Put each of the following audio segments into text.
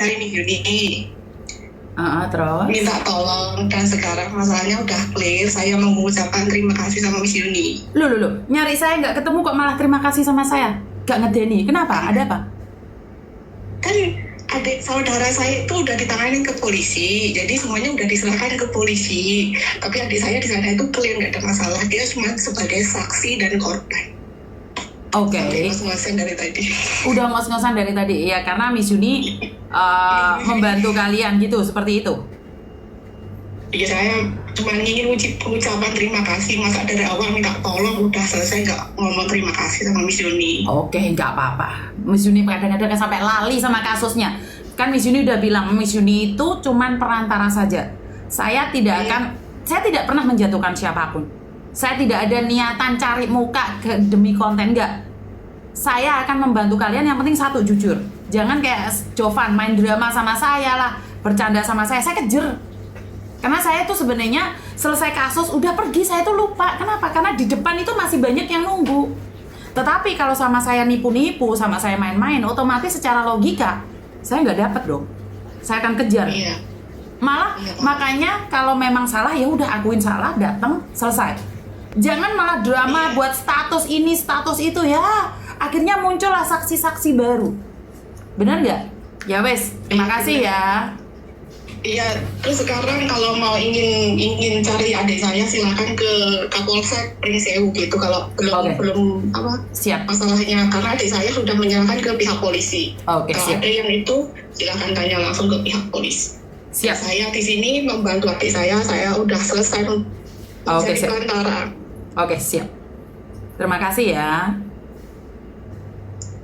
dari Miss Yuni. Terus? Minta tolong, dan sekarang masalahnya udah clear. Saya mau mengucapkan terima kasih sama Miss Yuni. Loh, nyari saya nggak ketemu kok malah terima kasih sama saya? Gak ngedeni, kenapa? Ada apa? Kan adik saudara saya itu udah ditanganin ke polisi, jadi semuanya udah diserahkan ke polisi. Tapi adik saya di sana itu clear, nggak ada masalah. Dia cuma sebagai saksi dan korban. Oke. Ngos-ngosan dari tadi. Udah ngos-ngosan dari tadi, ya karena Miss Yuni membantu kalian gitu, seperti itu. Iya, saya cuma ingin ucapan terima kasih. Masa dari awal minta tolong udah selesai nggak ngomong terima kasih sama Miss Yuni. Oke, nggak apa-apa. Miss Yuni kadang-kadang sampai lali sama kasusnya. Kan Miss Yuni udah bilang, Miss Yuni itu cuman perantara saja. Saya tidak pernah menjatuhkan siapapun. Saya tidak ada niatan cari muka demi konten, nggak. Saya akan membantu kalian, yang penting satu, jujur. Jangan kayak Jovan main drama sama saya lah, bercanda sama saya kejer. Karena saya tuh sebenarnya selesai kasus udah pergi, saya tuh lupa. Kenapa? Karena di depan itu masih banyak yang nunggu. Tetapi kalau sama saya nipu-nipu, sama saya main-main, otomatis secara logika saya nggak dapet dong. Saya akan kejar. Iya. Malah makanya kalau memang salah ya udah akuin salah, datang, selesai. Jangan malah drama buat status ini, status itu ya. Akhirnya muncullah saksi-saksi baru. Benar nggak? Ya wes, terima kasih ya. Iya, terus sekarang kalau mau ingin cari adik saya silakan ke Kapolsek Pringsewu gitu. Kalau belum Siap. masalahnya, karena adik saya sudah menyerahkan ke pihak polisi. Oke, kalau siap. ada yang itu silakan tanya langsung ke pihak polisi. Siap. Saya di sini membantu adik saya udah selesai menjadi perantara. Oke, siap. Terima kasih ya.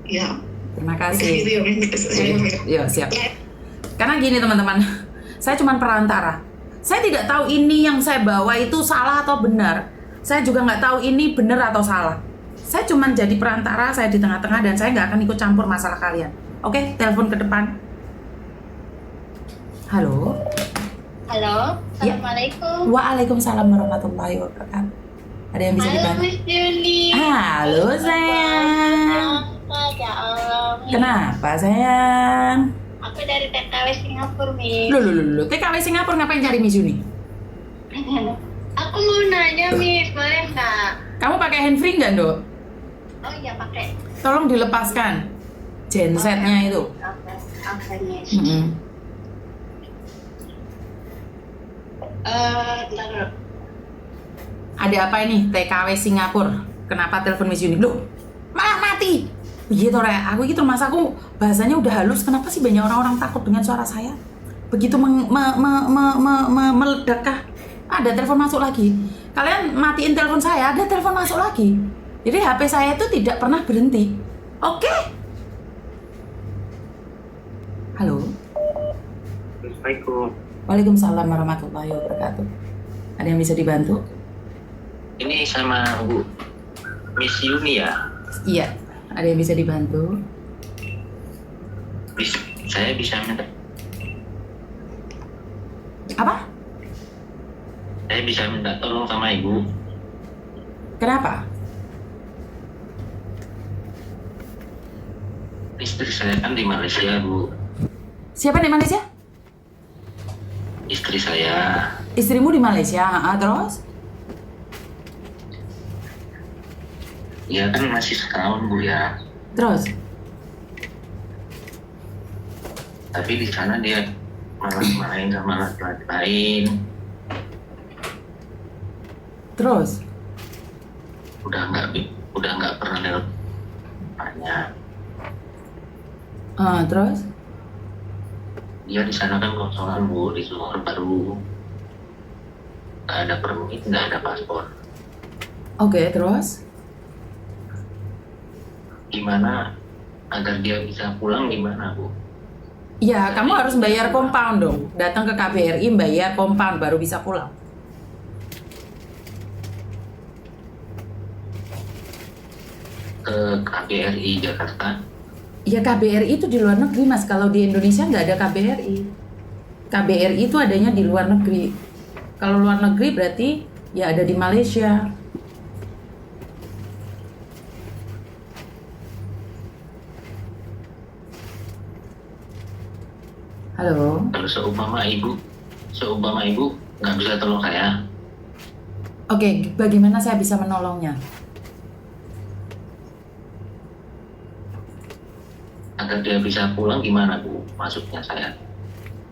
Ya. Terima kasih. Ya, siap. Karena gini teman-teman, saya cuma perantara. Saya tidak tahu ini yang saya bawa itu salah atau benar. Saya juga nggak tahu ini benar atau salah. Saya cuma jadi perantara, saya di tengah-tengah, dan saya nggak akan ikut campur masalah kalian. Oke, telepon ke depan. Halo. Halo, Assalamualaikum. Waalaikumsalam warahmatullahi wabarakatuh. Ada yang bisa dibantu? Halo Miss Yuni. Halo sayang. Ya Allah. Kenapa sayang? Aku dari TKW Singapura, Miss. Loh, TKW Singapura ngapain cari Miss Yuni? Aku mau nanya, Miss, boleh nggak? Kamu pakai handfree nggak, Dok? Oh iya, pakai. Tolong dilepaskan gensetnya itu. Oke, Miss. Bentar dulu. Ada apa ini TKW Singapura? Kenapa telepon Miss Yuni? Loh, malah mati. Begitu Rek, aku gitu mas, aku bahasanya udah halus. Kenapa sih banyak orang-orang takut dengan suara saya? Begitu meledakkah? Ada telepon masuk lagi. Kalian matiin telepon saya, ada telepon masuk lagi. Jadi HP saya itu tidak pernah berhenti. Oke? Halo. Assalamualaikum. Waalaikumsalam warahmatullahi wabarakatuh. Ada yang bisa dibantu? Ini sama Bu Miss Yuni ya? Iya. Ada yang bisa dibantu? Saya bisa minta. Apa? Saya bisa minta tolong sama Ibu. Kenapa? Istri saya kan di Malaysia, Bu. Siapa di Malaysia? Istri saya. Istrimu di Malaysia, terus? Ya kan masih setahun, Bu ya. Terus? Tapi di sana dia malah main sama laki-laki lain. Terus? Udah nggak pernah nelpon banyak. Terus? Dia di sana kan kosongan, Bu, di Sumur Baru. Nggak ada permit, nggak ada paspor. Oke, terus? Gimana agar dia bisa pulang, gimana, Bu? Ya, kamu harus bayar compound dong. Datang ke KBRI, bayar compound, baru bisa pulang. Ke KBRI Jakarta. Ya, KBRI itu di luar negeri, Mas. Kalau di Indonesia nggak ada KBRI. KBRI itu adanya di luar negeri. Kalau luar negeri berarti ya ada di Malaysia. Halo. Kalau seumpama ibu nggak bisa tolong saya, Oke, bagaimana saya bisa menolongnya? agar dia bisa pulang gimana Bu? Maksudnya saya.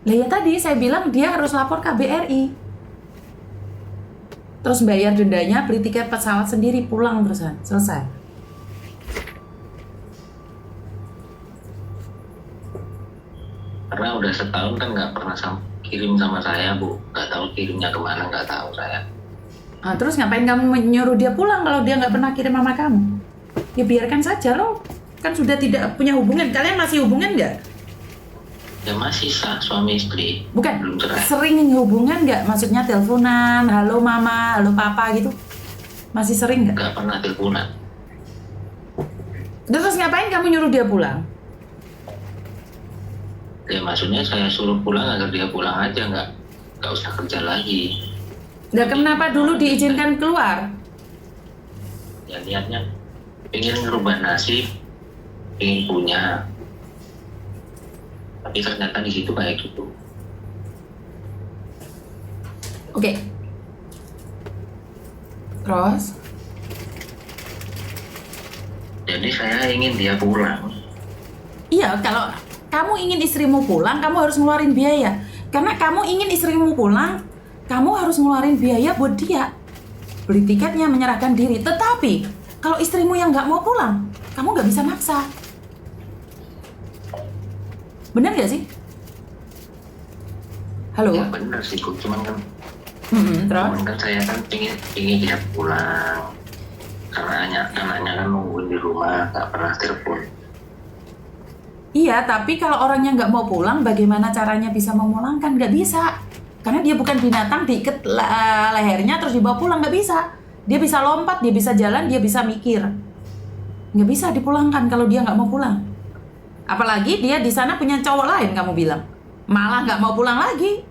Lah ya tadi saya bilang dia harus lapor KBRI. Terus bayar dendanya, beli tiket pesawat sendiri, pulang terusan. Selesai. Karena udah setahun kan nggak pernah kirim sama saya Bu. Nggak tahu kirimnya kemana, nggak tahu saya. Nah, terus ngapain kamu menyuruh dia pulang kalau dia nggak pernah kirim sama kamu? Ya biarkan saja loh. Kan sudah tidak punya hubungan. Kalian masih hubungan nggak? Ya masih sah suami istri. Bukan. Belum cerai. Sering hubungan nggak? Maksudnya teleponan, halo mama, halo papa gitu. Masih sering nggak? Nggak pernah teleponan. Terus ngapain kamu nyuruh dia pulang? Ya maksudnya saya suruh pulang agar dia pulang aja, nggak usah kerja lagi. Nah, kenapa dulu diizinkan keluar? Ya niatnya ingin merubah nasib, ingin punya, tapi ternyata di situ kayak gitu. Oke. Terus? Jadi saya ingin dia pulang. Iya, kalau kamu ingin istrimu pulang, kamu harus ngeluarin biaya. Karena kamu ingin istrimu pulang, kamu harus ngeluarin biaya buat dia. Beli tiketnya, menyerahkan diri. Tetapi, kalau istrimu yang nggak mau pulang, kamu nggak bisa maksa. Bener nggak sih? Halo? Ya benar sih Bu, cuman kan Terus? saya kan ingin dia pulang. Karena anaknya kan nungguin di rumah, nggak pernah telepon. Iya, tapi kalau orangnya nggak mau pulang, bagaimana caranya bisa memulangkan? Nggak bisa. Karena dia bukan binatang, diikat lehernya terus dibawa pulang, nggak bisa. Dia bisa lompat, dia bisa jalan, dia bisa mikir. Nggak bisa dipulangkan kalau dia nggak mau pulang. Apalagi dia di sana punya cowok lain, kamu bilang. Malah nggak mau pulang lagi.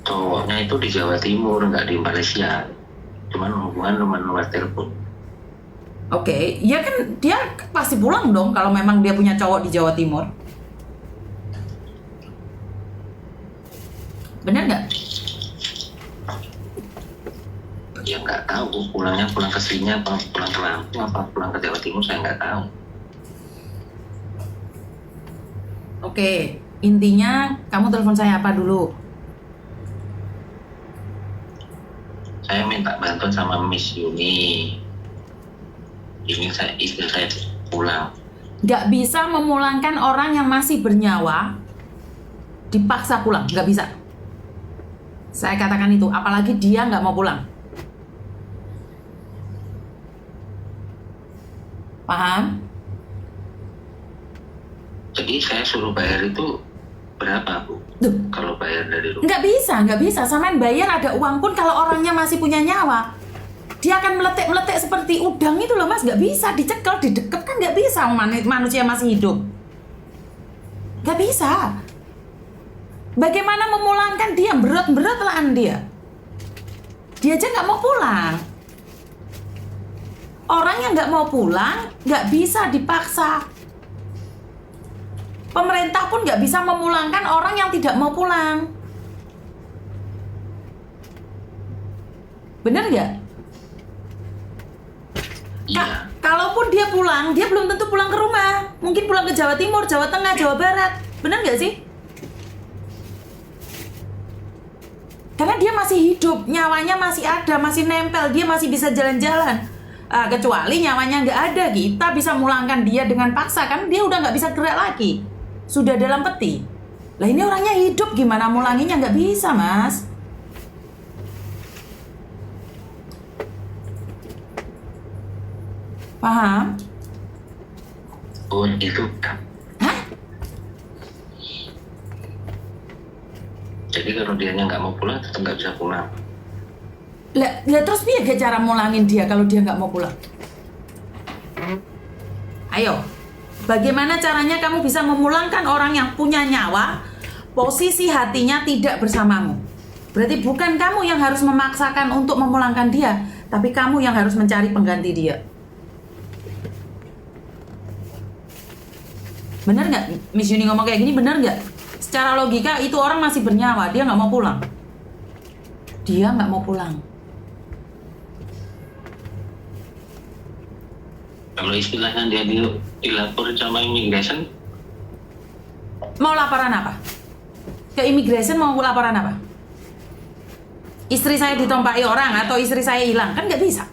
Cowoknya itu di Jawa Timur, nggak di Malaysia. Cuman hubungan lewat telepon. Oke, ya kan dia pasti pulang dong kalau memang dia punya cowok di Jawa Timur. Bener nggak? Ya nggak tahu pulangnya pulang ke sini apa pulang ke Lampung apa pulang ke Jawa Timur, saya nggak tahu. Oke, intinya kamu telepon saya apa dulu? Saya minta bantuan sama Miss Yuni. Ini istri saya pulang. Nggak bisa memulangkan orang yang masih bernyawa dipaksa pulang, nggak bisa. Saya katakan itu, apalagi dia nggak mau pulang. Paham? Jadi saya suruh bayar itu berapa Bu? Duh, Kalau bayar dari rumah? nggak bisa. Samain bayar ada uang pun kalau orangnya masih punya nyawa. Dia akan meletek-meletek seperti udang itu loh Mas, nggak bisa dicekel, didekep kan nggak bisa manusia masih hidup. Nggak bisa. Bagaimana memulangkan dia? Berat lah dia. Dia aja nggak mau pulang. Orang yang nggak mau pulang nggak bisa dipaksa. Pemerintah pun nggak bisa memulangkan orang yang tidak mau pulang. Bener nggak? Iya. Kalaupun dia pulang, dia belum tentu pulang ke rumah. Mungkin pulang ke Jawa Timur, Jawa Tengah, Jawa Barat. Bener nggak sih? Karena dia masih hidup, nyawanya masih ada, masih nempel, dia masih bisa jalan-jalan. Kecuali nyawanya nggak ada, kita bisa mulangkan dia dengan paksa, kan dia udah nggak bisa gerak lagi. Sudah dalam peti. Lah ini orangnya hidup, gimana mulanginya? Nggak bisa, Mas. Paham? Oh itu. Hah? Jadi kalau dianya nggak mau pulang tetap nggak bisa pulang. Lah terus piye gak cara mulangin dia kalau dia nggak mau pulang? Ayo, bagaimana caranya kamu bisa memulangkan orang yang punya nyawa, posisi hatinya tidak bersamamu? Berarti bukan kamu yang harus memaksakan untuk memulangkan dia, tapi kamu yang harus mencari pengganti dia. Bener nggak Miss Yuni ngomong kayak gini, bener nggak? Secara logika itu orang masih bernyawa, dia nggak mau pulang. Dia nggak mau pulang. Kalau istilahnya dia dilaporin sama immigration, Mau laporan apa? Ke immigration mau laporan apa? Istri saya ditompaki orang atau istri saya hilang, kan nggak bisa.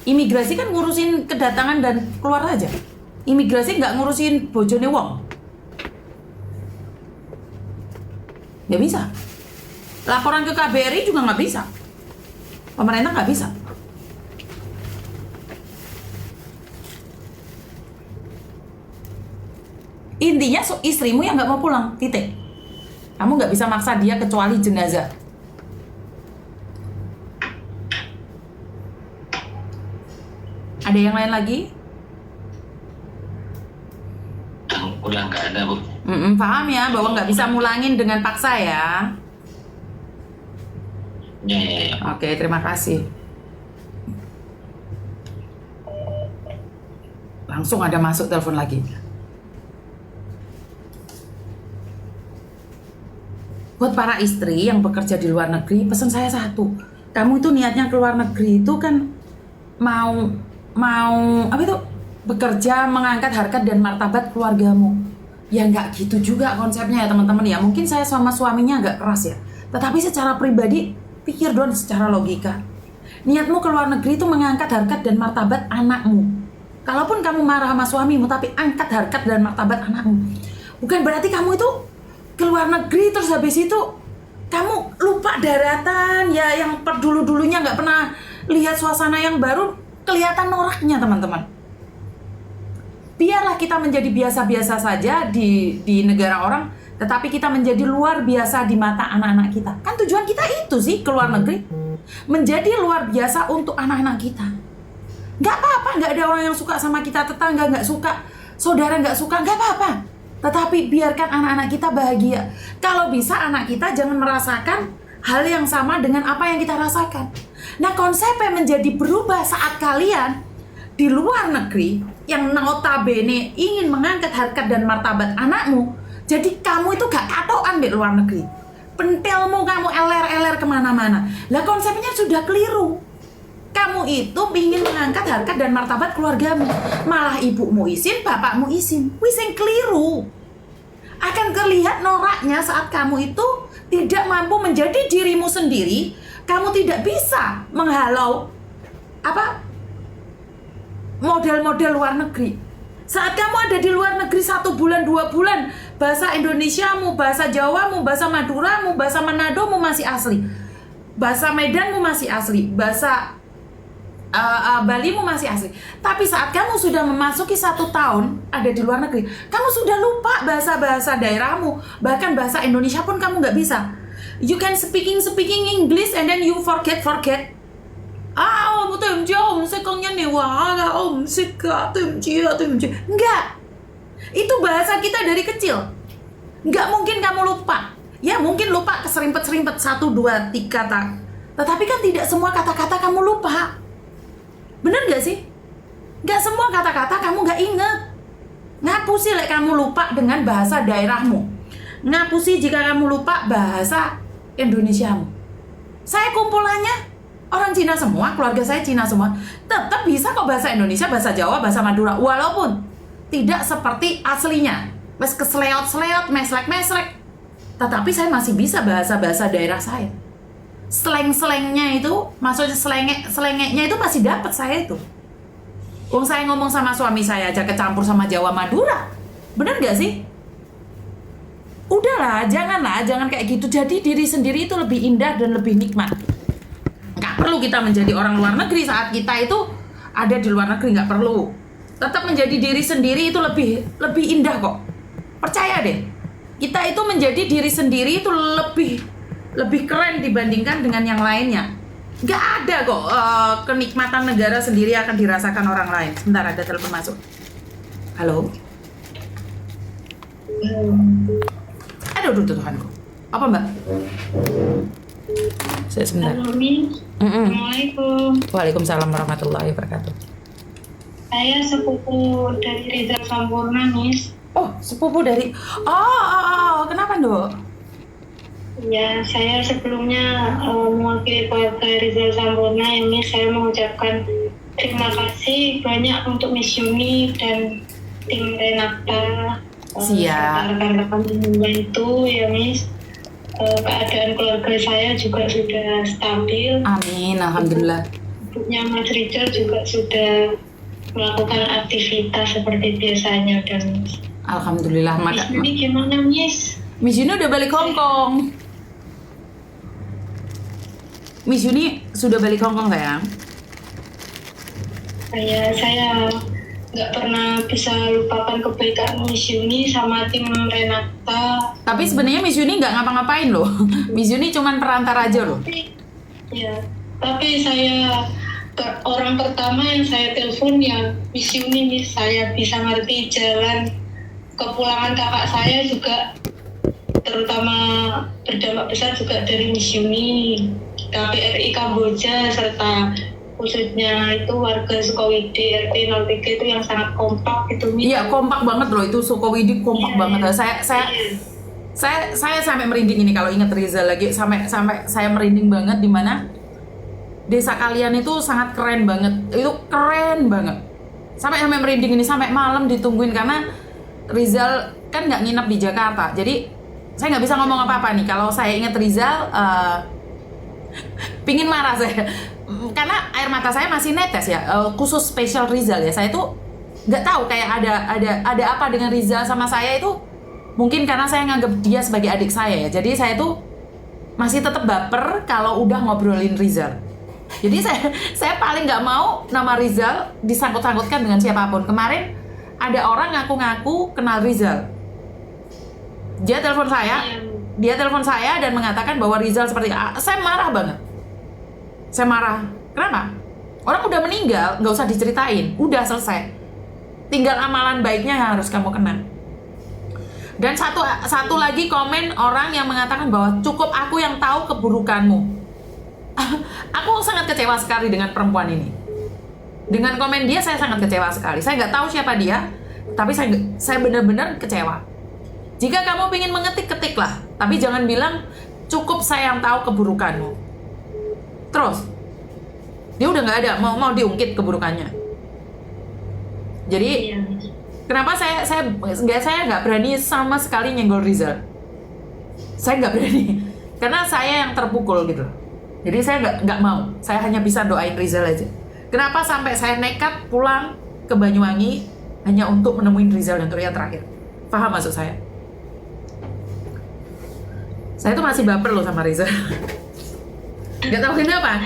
Imigrasi kan ngurusin kedatangan dan keluar aja. Imigrasi nggak ngurusin bojone wong. Nggak bisa. Laporan ke KBRI juga nggak bisa. Pemerintah nggak bisa. Intinya istrimu yang nggak mau pulang, titik. Kamu nggak bisa maksa dia kecuali jenazah. Ada yang lain lagi? yang udah nggak ada, Bu. Paham ya, bahwa nggak bisa mulangin dengan paksa ya. Ya. Oke, terima kasih. Langsung ada masuk telepon lagi. Buat para istri yang bekerja di luar negeri, pesan saya satu. Kamu itu niatnya keluar negeri itu kan mau apa itu? Bekerja mengangkat harkat dan martabat keluargamu. Ya nggak gitu juga konsepnya ya teman-teman ya. Mungkin saya sama suaminya agak keras ya. Tetapi secara pribadi, pikir dong secara logika. Niatmu keluar negeri itu mengangkat harkat dan martabat anakmu. Kalaupun kamu marah sama suamimu, tapi angkat harkat dan martabat anakmu. Bukan berarti kamu itu keluar negeri terus habis itu kamu lupa daratan ya, yang dulu-dulunya nggak pernah lihat suasana yang baru, kelihatan noraknya teman-teman. Biarlah kita menjadi biasa-biasa saja di negara orang, tetapi kita menjadi luar biasa di mata anak-anak kita. Kan tujuan kita itu sih keluar negeri, menjadi luar biasa untuk anak-anak kita. Nggak apa-apa, nggak ada orang yang suka sama kita, tetangga nggak suka, saudara nggak suka, nggak apa-apa. Tetapi biarkan anak-anak kita bahagia. Kalau bisa anak kita jangan merasakan hal yang sama dengan apa yang kita rasakan. Nah, konsepnya menjadi berubah saat kalian di luar negeri yang notabene ingin mengangkat harkat dan martabat anakmu. Jadi kamu itu gak katoan di luar negeri. Pentilmu kamu LR kemana-mana. Lah konsepnya sudah keliru. Kamu itu ingin mengangkat harkat dan martabat keluargamu. Malah ibumu izin, bapakmu izin. Wis yang keliru. Akan terlihat noraknya saat kamu itu tidak mampu menjadi dirimu sendiri. Kamu tidak bisa menghalau model-model luar negeri. Saat kamu ada di luar negeri 1 bulan, 2 bulan, bahasa Indonesiamu, bahasa Jawamu, bahasa Maduramu, bahasa Manadomu masih asli. Bahasa Medanmu masih asli. Bahasa Balimu masih asli. Tapi saat kamu sudah memasuki 1 tahun ada di luar negeri, kamu sudah lupa bahasa-bahasa daerahmu. Bahkan bahasa Indonesia pun kamu nggak bisa. You can speaking English and then you forget. Enggak. Itu bahasa kita dari kecil. Enggak mungkin kamu lupa. Ya mungkin lupa keserimpet-serimpet 1, 2, 3 kata. Tetapi kan tidak semua kata-kata kamu lupa. Bener gak sih? Gak semua kata-kata kamu gak inget. Ngapusi kamu lupa dengan bahasa daerahmu. Ngapusi jika kamu lupa bahasa Indonesiamu. Saya kumpulannya orang Cina semua, keluarga saya Cina semua. Tetap bisa kok bahasa Indonesia, bahasa Jawa, bahasa Madura. Walaupun tidak seperti aslinya. Mas keseleot-seleot, meslek-meslek. Tetapi saya masih bisa bahasa-bahasa daerah saya. Slang-slangnya itu, maksudnya selengeknya itu masih dapat saya itu. Wong saya ngomong sama suami saya aja kecampur sama Jawa Madura. Bener gak sih? Udahlah, jangan kayak gitu. Jadi diri sendiri itu lebih indah dan lebih nikmat. Gak perlu kita menjadi orang luar negeri saat kita itu ada di luar negeri, gak perlu. Tetap menjadi diri sendiri itu lebih indah kok. Percaya deh. Kita itu menjadi diri sendiri itu lebih keren dibandingkan dengan yang lainnya. Gak ada kok kenikmatan negara sendiri akan dirasakan orang lain. Sebentar, ada telepon masuk. Halo. Aduh Tuhanku. Apa Mbak? Saya sebentar. Halo, Miss. Assalamualaikum. Waalaikumsalam warahmatullahi wabarakatuh. Saya sepupu dari Rizal Sampurna, Miss. Oh, sepupu dari. Kenapa, Dok? Ya, saya sebelumnya mewakili keluarga Rizal Sampurna ini saya mengucapkan terima kasih banyak untuk Miss Yuni dan tim Renata. Siap. Rekan-rekan yang membantu ya, Miss. Keadaan keluarga saya juga sudah stabil. Amin, alhamdulillah. Ibunya Mas Rizal juga sudah melakukan aktivitas seperti biasanya dan Miss. Alhamdulillah. Miss Yuni gimana, Miss? Miss Yuni udah balik Hong Kong. Miss Yuni sudah balik Hong Kong, sayang. Saya nggak pernah bisa lupakan kebaikan Miss Yuni sama tim Renata. Tapi sebenarnya Miss Yuni nggak ngapa-ngapain loh. Miss Yuni cuman perantara aja loh. Tapi saya orang pertama yang saya telepon ya Miss Yuni, Miss. Saya bisa ngerti jalan kepulangan kakak saya juga, terutama berdampak besar juga dari Miss Yuni, KPRI Kamboja, serta khususnya itu warga Sukawidi RT 03 itu yang sangat kompak itu. Iya, kompak banget loh itu Sukawidi, kompak banget. Saya sampai merinding ini kalau ingat Rizal lagi, sampai saya merinding banget, di mana desa kalian itu sangat keren banget. Itu keren banget. Sampai merinding ini, sampai malam ditungguin karena Rizal kan nggak nginep di Jakarta. Jadi saya nggak bisa ngomong apa-apa nih kalau saya ingat Rizal. Pingin marah saya karena air mata saya masih netes ya, khusus spesial Rizal ya. Saya tuh nggak tahu kayak ada apa dengan Rizal sama saya itu. Mungkin karena saya nganggap dia sebagai adik saya ya. Jadi saya tuh masih tetap baper kalau udah ngobrolin Rizal. Jadi saya paling nggak mau nama Rizal disangkut-sangkutkan dengan siapapun. Kemarin ada orang ngaku-ngaku kenal Rizal. Dia telepon saya dan mengatakan bahwa Rizal seperti saya marah banget. Saya marah. Kenapa? Orang udah meninggal, nggak usah diceritain. Udah selesai. Tinggal amalan baiknya yang harus kamu kenang. Dan satu lagi komen orang yang mengatakan bahwa cukup aku yang tahu keburukanmu. Aku sangat kecewa sekali dengan perempuan ini. Dengan komen dia saya sangat kecewa sekali. Saya nggak tahu siapa dia, tapi saya benar-benar kecewa. Jika kamu ingin mengetik, ketiklah. Tapi jangan bilang, cukup saya yang tahu keburukanmu. Terus, dia udah nggak ada, mau diungkit keburukannya. Jadi, kenapa saya nggak berani sama sekali nyenggol Rizal? Saya nggak berani. Karena saya yang terpukul gitu. Jadi saya nggak mau. Saya hanya bisa doain Rizal aja. Kenapa sampai saya nekat pulang ke Banyuwangi hanya untuk menemuin Rizal untuk yang terakhir? Paham maksud saya? Saya tuh masih baper loh sama Rizal. Gak tahu kenapa.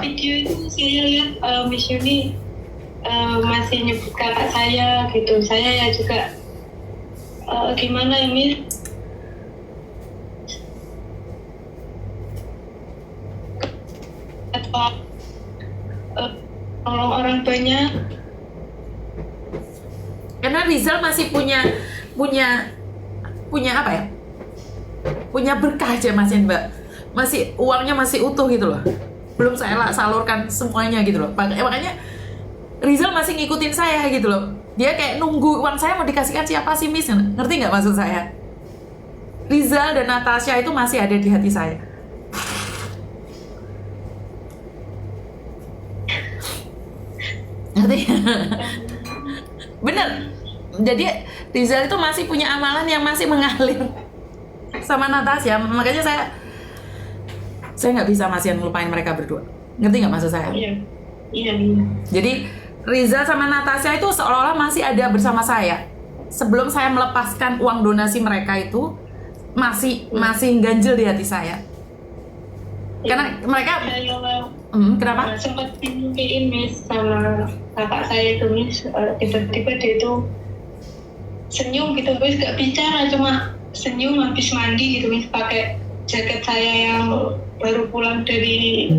Video itu saya lihat Miss Yuni masih nyebut kakak saya gitu. Saya ya juga gimana ya, Miss? Tolong orang banyak. Karena Rizal masih punya apa ya? Punya berkah aja masih Mbak. Masih uangnya masih utuh gitu loh. Belum saya salurkan semuanya gitu loh. Makanya Rizal masih ngikutin saya gitu loh. Dia kayak nunggu uang saya mau dikasihkan siapa sih, Miss? Ngerti nggak maksud saya? Rizal dan Natasha itu masih ada di hati saya. Ngerti? Bener. Jadi Rizal itu masih punya amalan yang masih mengalir sama Natasha. Makanya saya nggak bisa masih ngelupain mereka berdua. Ngerti nggak maksud saya? Iya. Jadi Rizal sama Natasha itu seolah-olah masih ada bersama saya. Sebelum saya melepaskan uang donasi mereka itu masih ganjil di hati saya. Karena mereka kenapa? Sempat dimimpiin, Miss, sama kakak saya itu, Miss. Tiba-tiba dia itu senyum gitu, Miss, gak bicara, cuma senyum habis mandi gitu, Miss, pakai jaket saya yang baru pulang dari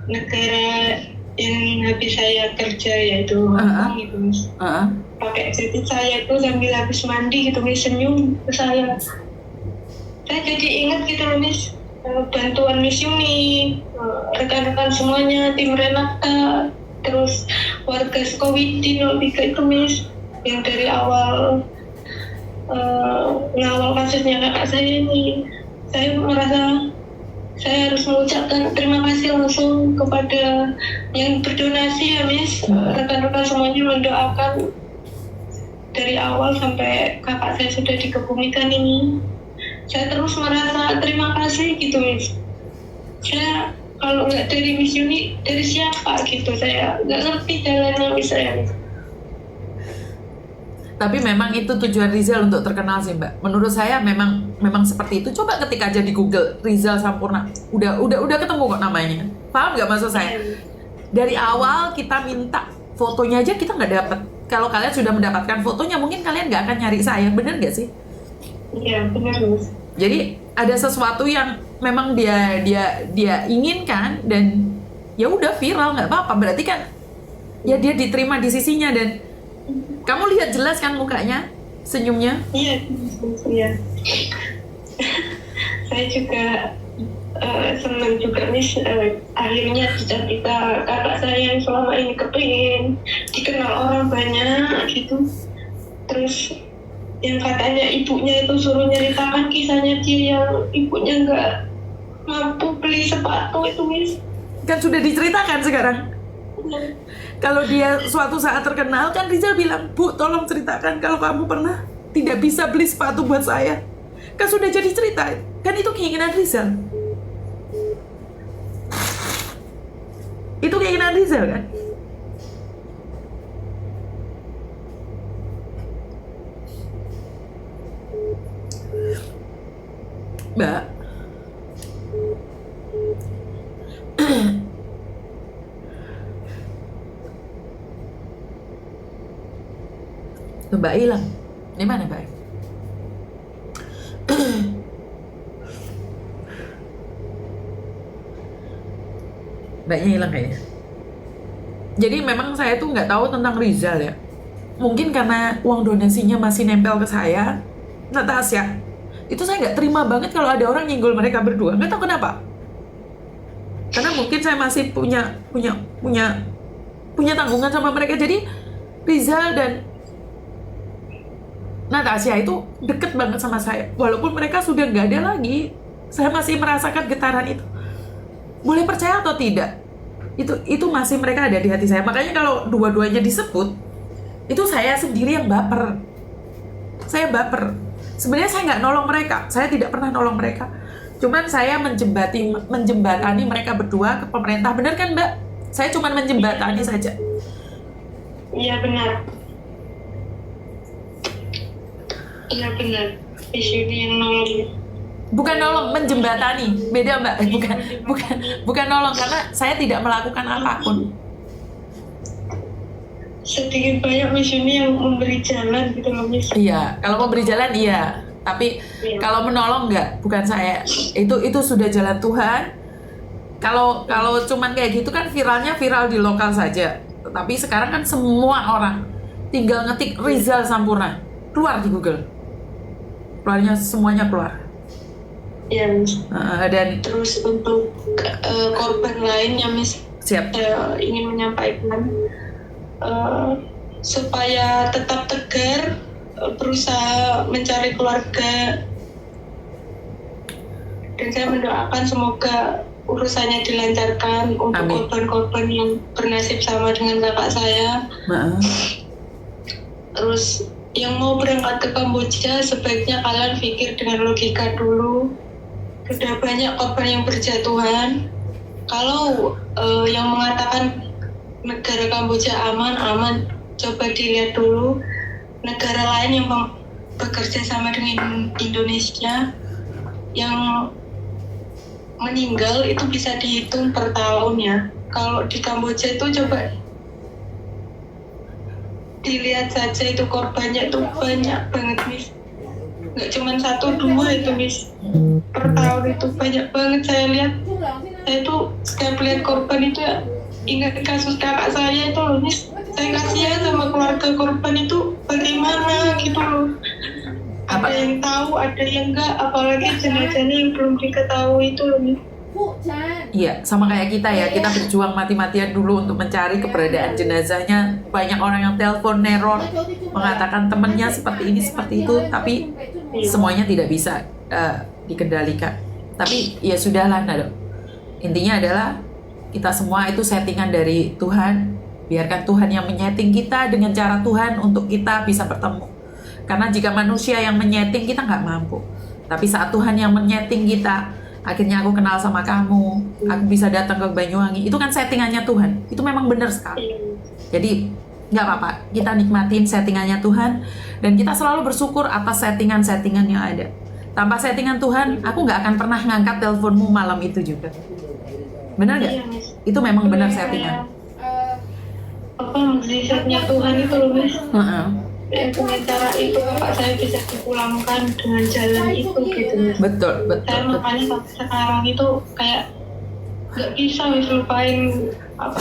negara yang habis saya kerja, yaitu Hong Kong gitu, Miss. Pakai jaket saya itu sambil habis mandi gitu, Miss, senyum ke saya. Saya jadi ingat gitu loh, Miss, bantuan Miss Yuni rekan-rekan semuanya, tim Renata, terus warga Sukawiti 03 itu Miss, yang dari awal ngawal kasusnya kakak saya ini, saya merasa saya harus mengucapkan terima kasih langsung kepada yang berdonasi ya Miss. Rekan-rekan semuanya mendoakan dari awal sampai kakak saya sudah dikebumikan ini. Saya terus merasa terima kasih gitu Miss. Saya kalau nggak dari Miss Yuni, dari siapa gitu, saya nggak ngerti jalannya Miss saya. Tapi memang itu tujuan Rizal untuk terkenal sih Mbak. Menurut saya memang seperti itu. Coba ketik aja di Google Rizal Sampurna. Udah ketemu kok namanya. Paham nggak maksud saya? Dari awal kita minta fotonya aja kita nggak dapat. Kalau kalian sudah mendapatkan fotonya, mungkin kalian nggak akan nyari saya. Bener nggak sih? Iya benar Miss. Jadi ada sesuatu yang memang dia inginkan dan ya udah viral, nggak apa-apa. Berarti kan ya dia diterima di sisinya. Dan kamu lihat jelas kan mukanya, senyumnya? Iya, iya. Saya juga senang juga Miss, akhirnya cita-cita kakak saya yang selama ini kepingin dikenal orang banyak gitu. Terus yang katanya ibunya itu suruh nyeritakan kisahnya dia yang ibunya nggak mampu beli sepatu itu Miss. Kan sudah diceritakan sekarang. Kalau dia suatu saat terkenal, kan Rizal bilang, Bu, tolong ceritakan kalau kamu pernah tidak bisa beli sepatu buat saya. Kan sudah jadi cerita. Kan itu keinginan Rizal. Itu keinginan Rizal kan? Mbak. Mbak hilang. Di mana Mbak? Mbaknya hilang kayaknya. Jadi memang saya tuh nggak tahu tentang Rizal ya. Mungkin karena uang donasinya masih nempel ke saya, Natasha. Itu saya nggak terima banget kalau ada orang nyenggol mereka berdua. Nggak tahu kenapa. Karena mungkin saya masih punya tanggungan sama mereka. Jadi Rizal dan Natasha itu deket banget sama saya. Walaupun mereka sudah nggak ada lagi, saya masih merasakan getaran itu. Boleh percaya atau tidak, itu masih mereka ada di hati saya. Makanya kalau dua-duanya disebut, itu saya sendiri yang baper. Saya baper. Sebenarnya saya nggak nolong mereka. Saya tidak pernah nolong mereka. Cuman saya menjembatani mereka berdua ke pemerintah. Benar kan Mbak? Saya cuma menjembatani saja. Iya benar. Iya benar. Di sini yang nolong. Bukan nolong, menjembatani. Beda Mbak. Bukan nolong karena saya tidak melakukan apapun. Sedikit banyak Miss Yuni yang memberi jalan gitu loh Miss. Iya, kalau memberi jalan iya. Tapi kalau menolong enggak, bukan saya. Itu sudah jalan Tuhan. Kalau cuman kayak gitu kan viralnya viral di lokal saja. Tetapi sekarang kan semua orang tinggal ngetik Rizal Sampurna, keluar di Google. Keluarnya semuanya keluar. Ya Miss. Dan terus untuk korban lainnya Miss, siap. Saya ingin menyampaikan supaya tetap tegar, berusaha mencari keluarga, dan saya mendoakan semoga urusannya dilancarkan untuk Amin. korban-korban yang bernasib sama dengan kakak saya. Terus yang mau berangkat ke Kamboja sebaiknya kalian pikir dengan logika dulu. Sudah banyak korban yang berjatuhan. Kalau yang mengatakan negara Kamboja aman, coba dilihat dulu negara lain yang bekerja sama dengan Indonesia yang meninggal itu bisa dihitung per tahun ya. Kalau di Kamboja itu coba dilihat saja, itu korbannya itu banyak banget Miss. Nggak cuma 1-2 itu Miss, per tahun itu banyak banget. Saya lihat, saya tuh setiap lihat korban itu ya ingat kasus kakak saya itu loh Miss. Saya kasihan sama keluarga korban itu bagaimana gitu loh. Ada yang tahu, ada yang enggak, apalagi jenazahnya yang belum diketahui itu loh Miss. Iya, sama kayak kita ya, kita berjuang mati-matian dulu untuk mencari keberadaan jenazahnya. Banyak orang yang telepon, neror, mengatakan temennya seperti ini, seperti itu, tapi semuanya tidak bisa dikendalikan. Tapi ya sudahlah, Nado. Intinya adalah kita semua itu settingan dari Tuhan. Biarkan Tuhan yang menyeting kita dengan cara Tuhan untuk kita bisa bertemu. Karena jika manusia yang menyeting, kita nggak mampu. Tapi saat Tuhan yang menyeting kita, akhirnya aku kenal sama kamu, aku bisa datang ke Banyuwangi, itu kan settingannya Tuhan. Itu memang benar sekali. Jadi nggak apa-apa, kita nikmatin settingannya Tuhan, dan kita selalu bersyukur atas settingan-settingan yang ada. Tanpa settingan Tuhan, aku nggak akan pernah ngangkat teleponmu malam itu juga. Benar nggak? Iya, Miss. Itu memang benar settingan. Apa mukjizatnya Tuhan itu loh, Miss. Heeh. Dengan cara itu kakak saya bisa dipulangkan dengan jalan itu gitu, Miss. Betul, betul, Saya betul. makanya sampai sekarang itu kayak nggak bisa Miss lupain apa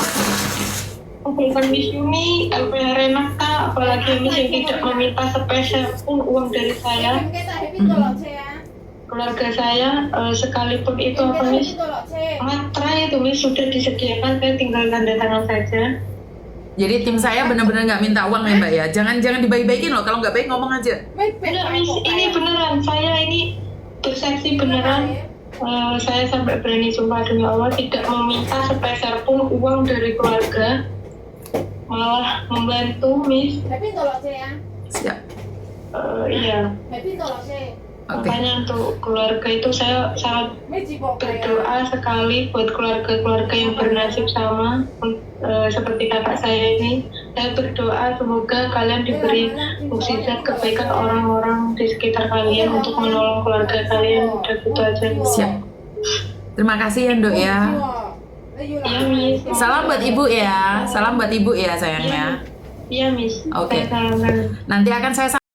hubungan Miss Yuni, LPH Renata, apalagi Miss yang tidak meminta sepeser pun uang dari saya. Keluarga saya sekalipun itu apa Miss, materai itu Miss sudah disediakan, saya tinggal tanda tangan saja. Jadi tim saya benar-benar nggak minta uang ya Mbak ya. Jangan dibaik-baikin loh. Kalau nggak baik ngomong aja. Enggak Miss, ini beneran, saya ini bersaksi beneran. Saya sampai berani sumpah demi Allah tidak meminta sepeser pun uang dari keluarga, malah membantu Miss. Siap. Iya. Oke. Makanya untuk keluarga itu saya sangat berdoa sekali buat keluarga-keluarga yang bernasib sama seperti kakak saya ini. Saya berdoa semoga kalian diberi mukjizat kebaikan orang-orang di sekitar kalian untuk menolong keluarga kalian. Udah gitu aja. Siap. Terima kasih ya Nduk ya. Iya Miss. Salam buat Ibu ya. Salam buat Ibu ya sayangnya. Iya Miss. Oke. Saya salaman. Nanti akan saya